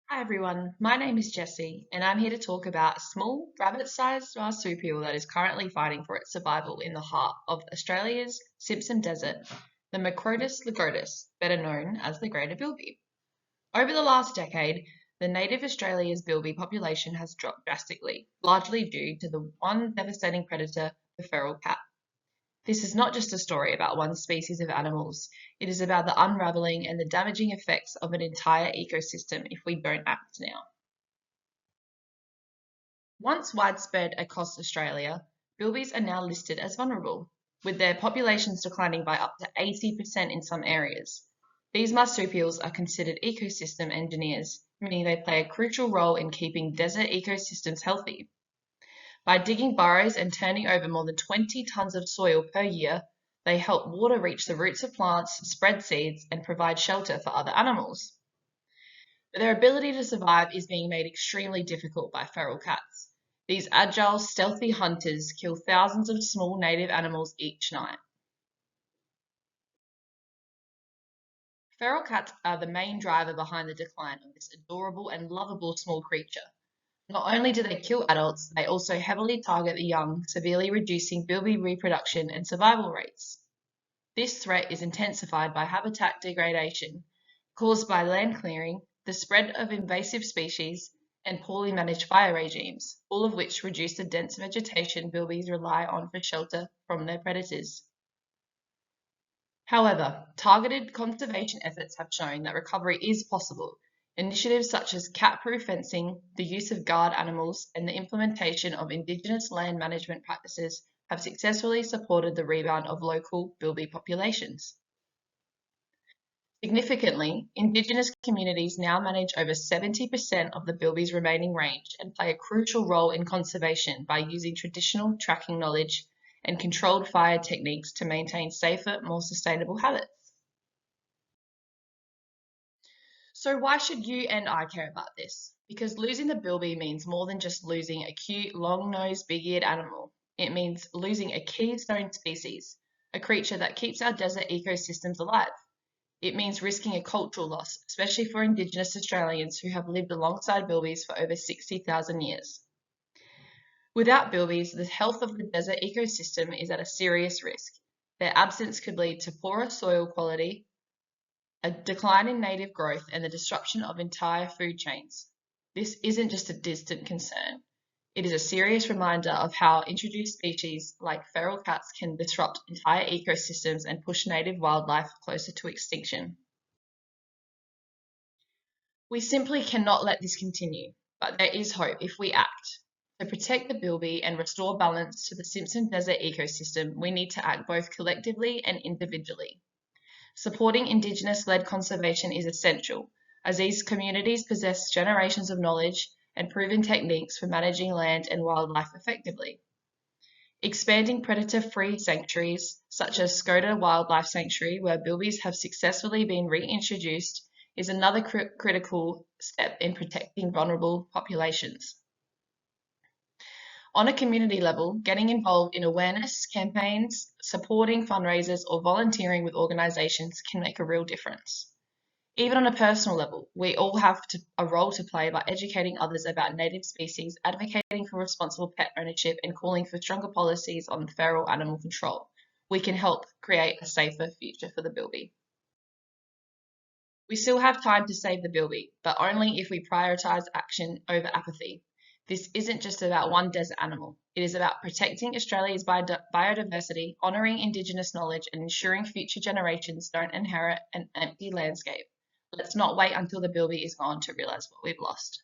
Hi everyone, my name is Jessie, and I'm here to talk about a small, rabbit-sized marsupial that is currently fighting for its survival in the heart of Australia's Simpson Desert, the Macrotus lagotus, better known as the greater bilby. Over the last decade, the native Australia's bilby population has dropped drastically, largely due to the one devastating predator, the feral cat. This is not just a story about one species of animals, it is about the unraveling and the damaging effects of an entire ecosystem if we don't act now. Once widespread across Australia, bilbies are now listed as vulnerable, with their populations declining by up to 80% in some areas. These marsupials are considered ecosystem engineers, meaning they play a crucial role in keeping desert ecosystems healthy. By digging burrows and turning over more than 20 tons of soil per year, they help water reach the roots of plants, spread seeds, and provide shelter for other animals. But their ability to survive is being made extremely difficult by feral cats. These agile, stealthy hunters kill thousands of small native animals each night. Feral cats are the main driver behind the decline of this adorable and lovable small creature. Not only do they kill adults, they also heavily target the young, severely reducing bilby reproduction and survival rates. This threat is intensified by habitat degradation caused by land clearing, the spread of invasive species, and poorly managed fire regimes, all of which reduce the dense vegetation bilbies rely on for shelter from their predators. However, targeted conservation efforts have shown that recovery is possible. Initiatives such as cat-proof fencing, the use of guard animals, and the implementation of Indigenous land management practices have successfully supported the rebound of local bilby populations. Significantly, Indigenous communities now manage over 70% of the bilby's remaining range and play a crucial role in conservation by using traditional tracking knowledge and controlled fire techniques to maintain safer, more sustainable habits. So why should you and I care about this? Because losing the bilby means more than just losing a cute, long-nosed, big-eared animal. It means losing a keystone species, a creature that keeps our desert ecosystems alive. It means risking a cultural loss, especially for Indigenous Australians who have lived alongside bilbies for over 60,000 years. Without bilbies, the health of the desert ecosystem is at a serious risk. Their absence could lead to poorer soil quality, a decline in native growth, and the disruption of entire food chains. This isn't just a distant concern. It is a serious reminder of how introduced species like feral cats can disrupt entire ecosystems and push native wildlife closer to extinction. We simply cannot let this continue, but there is hope if we act. To protect the bilby and restore balance to the Simpson Desert ecosystem, we need to act both collectively and individually. Supporting Indigenous-led conservation is essential, as these communities possess generations of knowledge and proven techniques for managing land and wildlife effectively. Expanding predator-free sanctuaries, such as Skoda Wildlife Sanctuary, where bilbies have successfully been reintroduced, is another critical step in protecting vulnerable populations. On a community level, getting involved in awareness campaigns, supporting fundraisers, or volunteering with organisations can make a real difference. Even on a personal level, we all have a role to play by educating others about native species, advocating for responsible pet ownership, and calling for stronger policies on feral animal control. We can help create a safer future for the bilby. We still have time to save the bilby, but only if we prioritise action over apathy. This isn't just about one desert animal. It is about protecting Australia's biodiversity, honouring Indigenous knowledge, and ensuring future generations don't inherit an empty landscape. Let's not wait until the bilby is gone to realise what we've lost.